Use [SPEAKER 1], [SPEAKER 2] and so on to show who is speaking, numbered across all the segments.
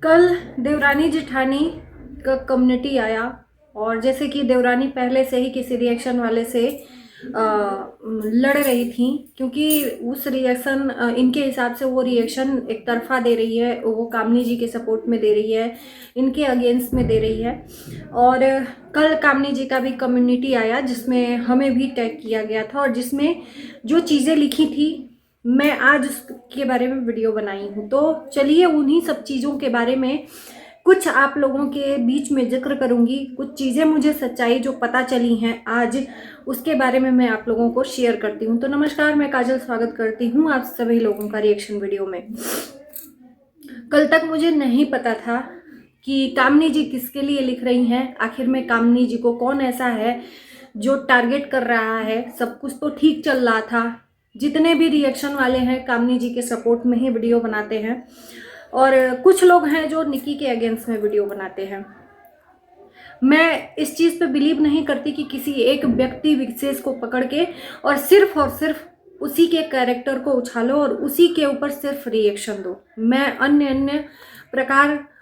[SPEAKER 1] कल देवरानी जेठानी का कम्युनिटी आया और जैसे कि देवरानी पहले से ही किसी रिएक्शन वाले से लड़ रही थी, क्योंकि उस रिएक्शन इनके हिसाब से वो रिएक्शन एक तरफा दे रही है, वो कामनी जी के सपोर्ट में दे रही है, इनके अगेंस्ट में दे रही है। और कल कामनी जी का भी कम्युनिटी आया जिसमें हमें भी टैग किया गया था और जिसमें जो चीज़ें लिखी थी मैं आज उसके बारे में वीडियो बनाई हूँ। तो चलिए उन्हीं सब चीज़ों के बारे में कुछ आप लोगों के बीच में जिक्र करूंगी। कुछ चीज़ें मुझे सच्चाई जो पता चली हैं आज, उसके बारे में मैं आप लोगों को शेयर करती हूँ। तो नमस्कार, मैं काजल स्वागत करती हूँ आप सभी लोगों का रिएक्शन वीडियो में। कल तक मुझे नहीं पता था कि कामनी जी किसके लिए लिख रही हैं। आखिर में कामनी जी को कौन ऐसा है जो टारगेट कर रहा है। सब कुछ तो ठीक चल रहा था, जितने भी रिएक्शन वाले हैं कामनी जी के सपोर्ट में ही वीडियो बनाते हैं और कुछ लोग हैं जो निक्की के अगेंस्ट में वीडियो बनाते हैं। मैं इस चीज़ पे बिलीव नहीं करती कि किसी एक व्यक्ति विशेष को पकड़ के और सिर्फ उसी के कैरेक्टर को उछालो और उसी के ऊपर सिर्फ रिएक्शन दो। मैं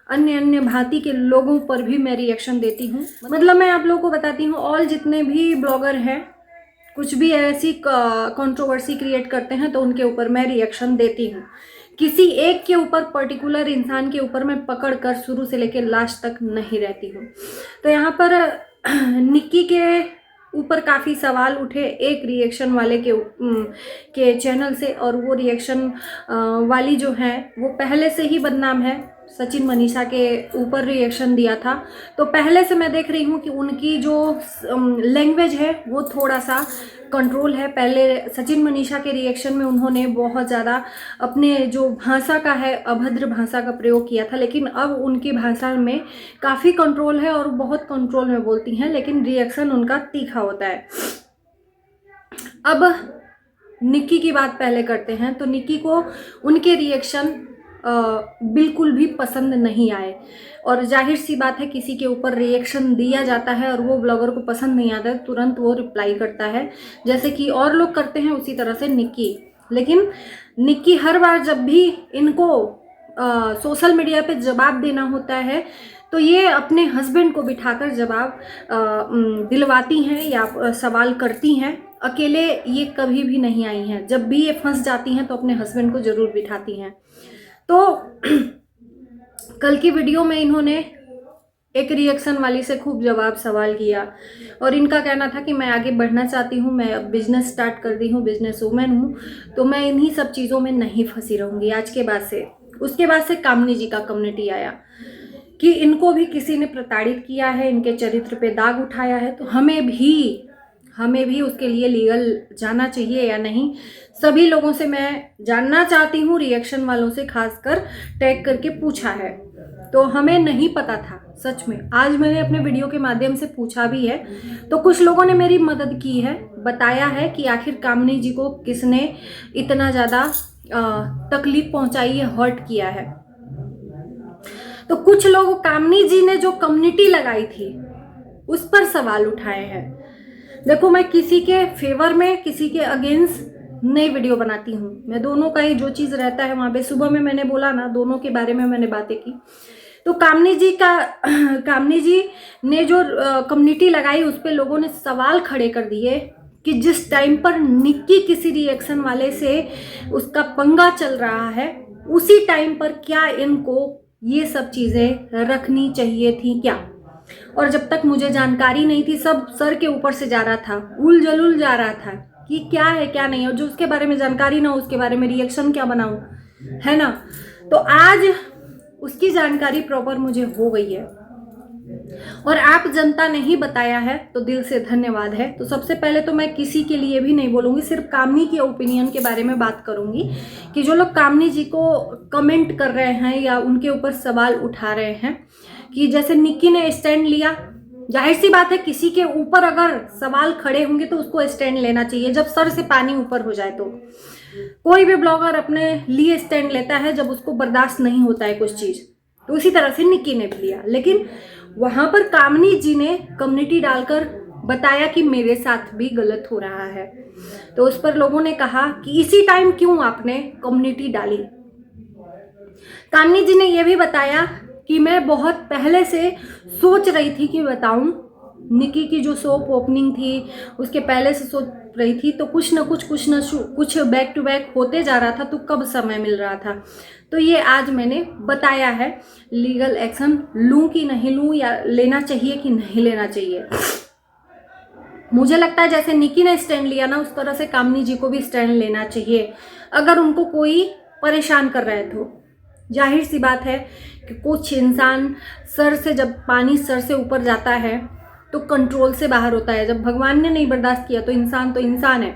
[SPEAKER 1] अन्य भांति के लोगों पर भी मैं रिएक्शन देती हूँ। मतलब मैं आप लोगों को बताती हूँ, ऑल जितने भी ब्लॉगर हैं कुछ भी ऐसी कंट्रोवर्सी क्रिएट करते हैं तो उनके ऊपर मैं रिएक्शन देती हूँ। किसी एक के ऊपर, पर्टिकुलर इंसान के ऊपर मैं पकड़ कर शुरू से लेकर लास्ट तक नहीं रहती हूँ। तो यहाँ पर निक्की के ऊपर काफ़ी सवाल उठे एक रिएक्शन वाले के चैनल से, और वो रिएक्शन वाली जो है वो पहले से ही बदनाम है। सचिन मनीषा के ऊपर रिएक्शन दिया था तो पहले से मैं देख रही हूँ कि उनकी जो लैंग्वेज है वो थोड़ा सा कंट्रोल है। पहले सचिन मनीषा के रिएक्शन में उन्होंने बहुत ज़्यादा अपने जो भाषा का है, अभद्र भाषा का प्रयोग किया था, लेकिन अब उनकी भाषा में काफ़ी कंट्रोल है और बहुत कंट्रोल में बोलती हैं, लेकिन रिएक्शन उनका तीखा होता है। अब निक्की की बात पहले करते हैं। तो निक्की को उनके रिएक्शन बिल्कुल भी पसंद नहीं आए और जाहिर सी बात है, किसी के ऊपर रिएक्शन दिया जाता है और वो ब्लॉगर को पसंद नहीं आता है, तुरंत वो रिप्लाई करता है जैसे कि और लोग करते हैं, उसी तरह से निक्की। लेकिन निक्की हर बार जब भी इनको सोशल मीडिया पे जवाब देना होता है तो ये अपने हस्बैंड को बिठाकर जवाब दिलवाती हैं या सवाल करती हैं। अकेले ये कभी भी नहीं आई हैं। जब भी ये फंस जाती हैं तो अपने हस्बैंड को ज़रूर बिठाती हैं। तो कल की वीडियो में इन्होंने एक रिएक्शन वाली से खूब जवाब सवाल किया और इनका कहना था कि मैं आगे बढ़ना चाहती हूँ, मैं अब बिजनेस स्टार्ट कर दी हूँ, बिजनेस वूमेन हूँ, तो मैं इन्हीं सब चीज़ों में नहीं फंसी रहूँगी आज के बाद से। उसके बाद से कामनी जी का कम्युनिटी आया कि इनको भी किसी ने प्रताड़ित किया है, इनके चरित्र पे दाग उठाया है, तो हमें भी उसके लिए लीगल जाना चाहिए या नहीं। सभी लोगों से मैं जानना चाहती हूँ, रिएक्शन वालों से खासकर टैग करके पूछा है। तो हमें नहीं पता था सच में। आज मैंने अपने वीडियो के माध्यम से पूछा भी है तो कुछ लोगों ने मेरी मदद की है, बताया है कि आखिर कामनी जी को किसने इतना ज़्यादा तकलीफ पहुंचाई है, हर्ट किया है। तो कुछ लोग कामनी जी ने जो कम्युनिटी लगाई थी उस पर सवाल उठाए हैं। देखो, मैं किसी के फेवर में, किसी के अगेंस्ट नई वीडियो बनाती हूँ। मैं दोनों का ही जो चीज़ रहता है वहाँ पे, सुबह में मैंने बोला ना, दोनों के बारे में मैंने बातें की। तो कामनी जी ने जो कम्युनिटी लगाई उस पर लोगों ने सवाल खड़े कर दिए कि जिस टाइम पर निक्की किसी रिएक्शन वाले से उसका पंगा चल रहा है, उसी टाइम पर क्या इनको ये सब चीज़ें रखनी चाहिए थी क्या? और जब तक मुझे जानकारी नहीं थी, सब सर के ऊपर से जा रहा था, उल जलुल जा रहा था कि क्या है क्या नहीं, और जो उसके बारे में जानकारी ना हो उसके बारे में रिएक्शन क्या बनाऊं, है ना। तो आज उसकी जानकारी प्रॉपर मुझे हो गई है और आप जनता ने ही बताया है, तो दिल से धन्यवाद है। तो सबसे पहले तो मैं किसी के लिए भी नहीं बोलूँगी, सिर्फ कामनी के ओपिनियन के बारे में बात करूँगी कि जो लोग कामनी जी को कमेंट कर रहे हैं या उनके ऊपर सवाल उठा रहे हैं कि जैसे निक्की ने स्टैंड लिया, जाहिर सी बात है किसी के ऊपर अगर सवाल खड़े होंगे तो उसको स्टैंड लेना चाहिए। जब सर से पानी ऊपर हो जाए तो कोई भी ब्लॉगर अपने लिए स्टैंड लेता है जब उसको बर्दाश्त नहीं होता है कुछ चीज़, तो उसी तरह से निक्की ने भी लिया। लेकिन वहाँ पर कामनी जी ने कम्युनिटी डालकर बताया कि मेरे साथ भी गलत हो रहा है, तो उस पर लोगों ने कहा कि इसी टाइम क्यों आपने कम्युनिटी डाली। कामनी जी ने यह भी बताया कि मैं बहुत पहले से सोच रही थी कि बताऊं, निकी की जो सोप ओपनिंग थी उसके पहले से सोच रही थी, तो कुछ ना कुछ बैक टू बैक होते जा रहा था, तो कब समय मिल रहा था। तो ये आज मैंने बताया है, लीगल एक्शन लूं कि नहीं लूं, या लेना चाहिए कि नहीं लेना चाहिए। मुझे लगता है जैसे निकी ने स्टैंड लिया ना, उस तरह से कामनी जी को भी स्टैंड लेना चाहिए। अगर उनको कोई परेशान कर रहा है तो जाहिर सी बात है कि कुछ इंसान जब पानी सर से ऊपर जाता है तो कंट्रोल से बाहर होता है। जब भगवान ने नहीं बर्दाश्त किया तो इंसान है।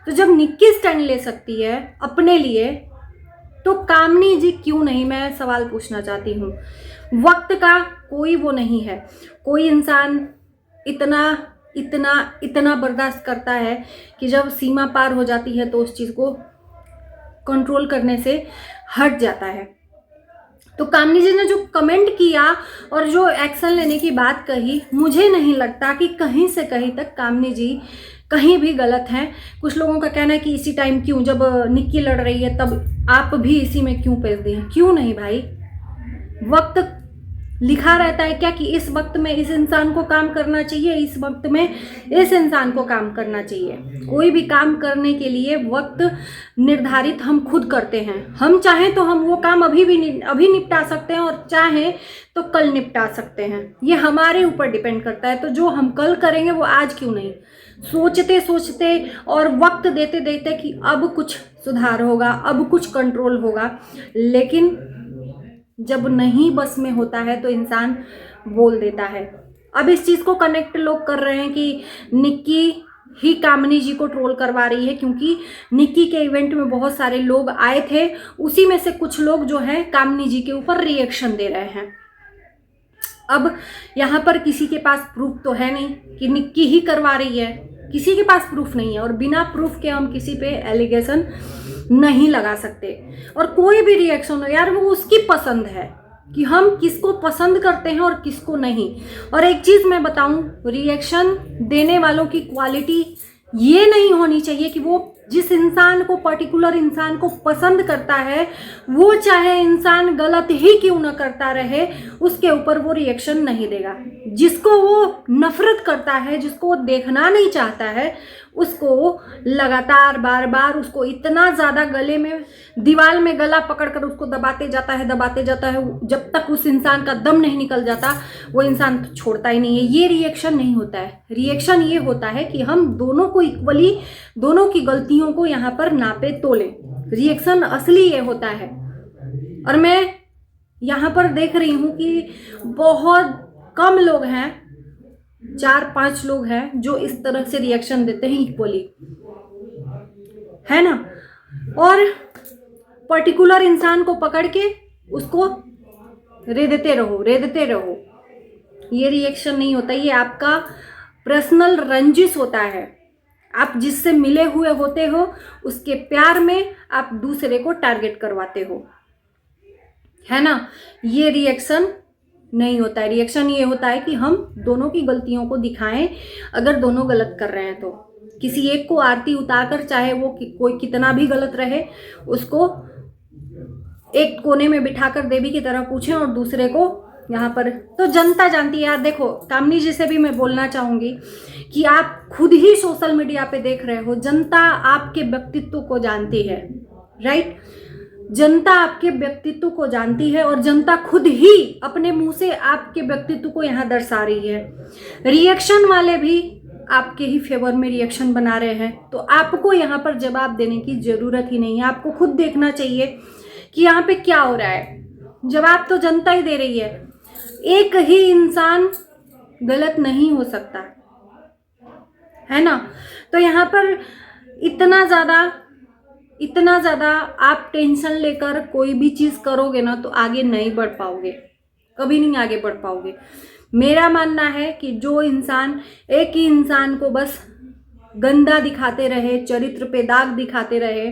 [SPEAKER 1] तो जब निक्की स्टैंड ले सकती है अपने लिए, तो कामनी जी क्यों नहीं? मैं सवाल पूछना चाहती हूँ। वक्त का कोई वो नहीं है। कोई इंसान इतना इतना इतना बर्दाश्त करता है कि जब सीमा पार हो जाती है तो उस चीज़ को कंट्रोल करने से हट जाता है। तो कामनी जी ने जो कमेंट किया और जो एक्शन लेने की बात कही, मुझे नहीं लगता कि कहीं से कहीं तक कामनी जी कहीं भी गलत हैं। कुछ लोगों का कहना है कि इसी टाइम क्यों, जब निक्की लड़ रही है तब आप भी इसी में क्यों पेश दिए? क्यों नहीं भाई? वक्त लिखा रहता है क्या कि इस वक्त में इस इंसान को काम करना चाहिए, इस वक्त में इस इंसान को काम करना चाहिए? कोई भी काम करने के लिए वक्त निर्धारित हम खुद करते हैं। हम चाहें तो हम वो काम अभी निपटा सकते हैं, और चाहें तो कल निपटा सकते हैं। ये हमारे ऊपर डिपेंड करता है। तो जो हम कल करेंगे वो आज क्यों नहीं? सोचते सोचते और वक्त देते देते कि अब कुछ सुधार होगा, अब कुछ कंट्रोल होगा, लेकिन जब नहीं बस में होता है तो इंसान बोल देता है। अब इस चीज़ को कनेक्ट लोग कर रहे हैं कि निक्की ही कामनी जी को ट्रोल करवा रही है, क्योंकि निक्की के इवेंट में बहुत सारे लोग आए थे, उसी में से कुछ लोग जो है कामनी जी के ऊपर रिएक्शन दे रहे हैं। अब यहाँ पर किसी के पास प्रूफ तो है नहीं कि निक्की ही करवा रही है, किसी के पास प्रूफ नहीं है, और बिना प्रूफ के हम किसी पे एलिगेशन नहीं लगा सकते। और कोई भी रिएक्शन हो यार, वो उसकी पसंद है कि हम किसको पसंद करते हैं और किसको नहीं। और एक चीज़ मैं बताऊं, रिएक्शन देने वालों की क्वालिटी ये नहीं होनी चाहिए कि वो जिस इंसान को, पर्टिकुलर इंसान को पसंद करता है, वो चाहे इंसान गलत ही क्यों न करता रहे, उसके ऊपर वो रिएक्शन नहीं देगा। जिसको वो नफरत करता है, जिसको वो देखना नहीं चाहता है, उसको लगातार बार बार उसको इतना ज़्यादा गले में, दीवार में गला पकड़कर उसको दबाते जाता है जब तक उस इंसान का दम नहीं निकल जाता, वो इंसान छोड़ता ही नहीं है। ये रिएक्शन नहीं होता है। रिएक्शन ये होता है कि हम दोनों को इक्वली, दोनों की गलतियों को यहाँ पर नापे तोले। रिएक्शन असली ये होता है। और मैं यहाँ पर देख रही हूँ कि बहुत कम लोग हैं, 4-5 लोग हैं जो इस तरह से रिएक्शन देते हैं इक्वली, है ना। और पर्टिकुलर इंसान को पकड़ के उसको रे देते रहो। ये रिएक्शन नहीं होता, ये आपका पर्सनल रंजिश होता है। आप जिससे मिले हुए होते हो, उसके प्यार में आप दूसरे को टारगेट करवाते हो, है ना। ये रिएक्शन नहीं होता है। रिएक्शन ये होता है कि हम दोनों की गलतियों को दिखाएं। अगर दोनों गलत कर रहे हैं तो किसी एक को आरती उतारकर, चाहे वो कोई कितना भी गलत रहे, उसको एक कोने में बिठाकर देवी की तरह पूछें, और दूसरे को यहाँ पर तो जनता जानती है यार। देखो, कामनी जी से भी मैं बोलना चाहूँगी कि आप खुद ही सोशल मीडिया पे देख रहे हो, जनता आपके व्यक्तित्व को जानती है, राइट। जनता आपके व्यक्तित्व को जानती है, और जनता खुद ही अपने मुंह से आपके व्यक्तित्व को यहाँ दर्शा रही है। रिएक्शन वाले भी आपके ही फेवर में रिएक्शन बना रहे हैं, तो आपको यहाँ पर जवाब देने की ज़रूरत ही नहीं है। आपको खुद देखना चाहिए कि यहाँ पे क्या हो रहा है। जवाब तो जनता ही दे रही है। एक ही इंसान गलत नहीं हो सकता, है ना। तो यहाँ पर इतना ज़्यादा आप टेंशन लेकर कोई भी चीज़ करोगे ना, तो आगे नहीं बढ़ पाओगे, कभी नहीं आगे बढ़ पाओगे। मेरा मानना है कि जो इंसान एक ही इंसान को बस गंदा दिखाते रहे, चरित्र पे दाग दिखाते रहे,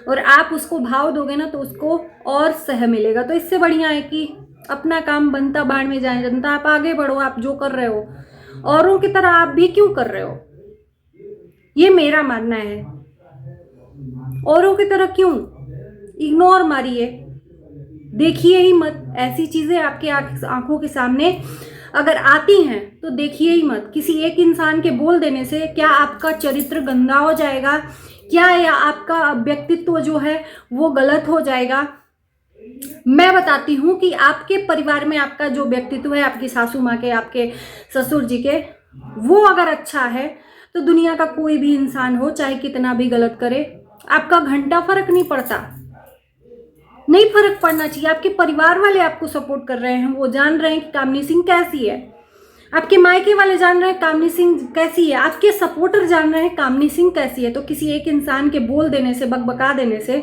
[SPEAKER 1] और आप उसको भाव दोगे ना, तो उसको और सह मिलेगा। तो इससे बढ़िया है कि अपना काम बनता बाढ़ में जाए। जनता, आप आगे बढ़ो, आप जो कर रहे हो औरों की तरह आप भी क्यों कर रहे हो, ये मेरा मानना है। औरों की तरह क्यों, इग्नोर मारिए, देखिए ही मत। ऐसी चीज़ें आपके आंखों के सामने अगर आती हैं तो देखिए ही मत। किसी एक इंसान के बोल देने से क्या आपका चरित्र गंदा हो जाएगा, क्या या आपका व्यक्तित्व जो है वो गलत हो जाएगा? मैं बताती हूँ कि आपके परिवार में आपका जो व्यक्तित्व है, आपकी सासू माँ के, आपके ससुर जी के, वो अगर अच्छा है तो दुनिया का कोई भी इंसान हो चाहे कितना भी गलत करे, आपका घंटा फर्क नहीं पड़ता, नहीं फर्क पड़ना चाहिए। आपके परिवार वाले आपको सपोर्ट कर रहे हैं, वो जान रहे हैं कि कामनी सिंह कैसी है, आपके मायके वाले जान रहे हैं कामनी सिंह कैसी है, आपके सपोर्टर जान रहे हैं कामनी सिंह कैसी है। तो किसी एक इंसान के बोल देने से, बकबका देने से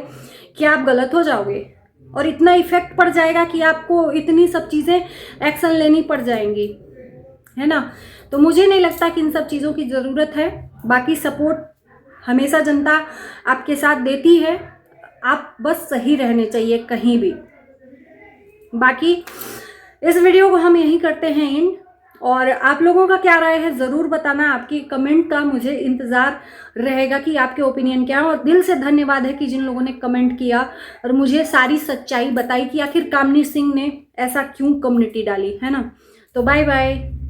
[SPEAKER 1] क्या आप गलत हो जाओगे? और इतना इफेक्ट पड़ जाएगा कि आपको इतनी सब चीज़ें एक्शन लेनी पड़ जाएंगी, है ना? तो मुझे नहीं लगता कि इन सब चीज़ों की ज़रूरत है। बाकी सपोर्ट हमेशा जनता आपके साथ देती है, आप बस सही रहने चाहिए कहीं भी। बाकी इस वीडियो को हम यहीं करते हैं एंड, और आप लोगों का क्या राय है ज़रूर बताना। आपकी कमेंट का मुझे इंतज़ार रहेगा कि आपके ओपिनियन क्या है। और दिल से धन्यवाद है कि जिन लोगों ने कमेंट किया और मुझे सारी सच्चाई बताई कि आखिर कामनी सिंह ने ऐसा क्यों कम्युनिटी डाली, है ना? तो बाय बाय।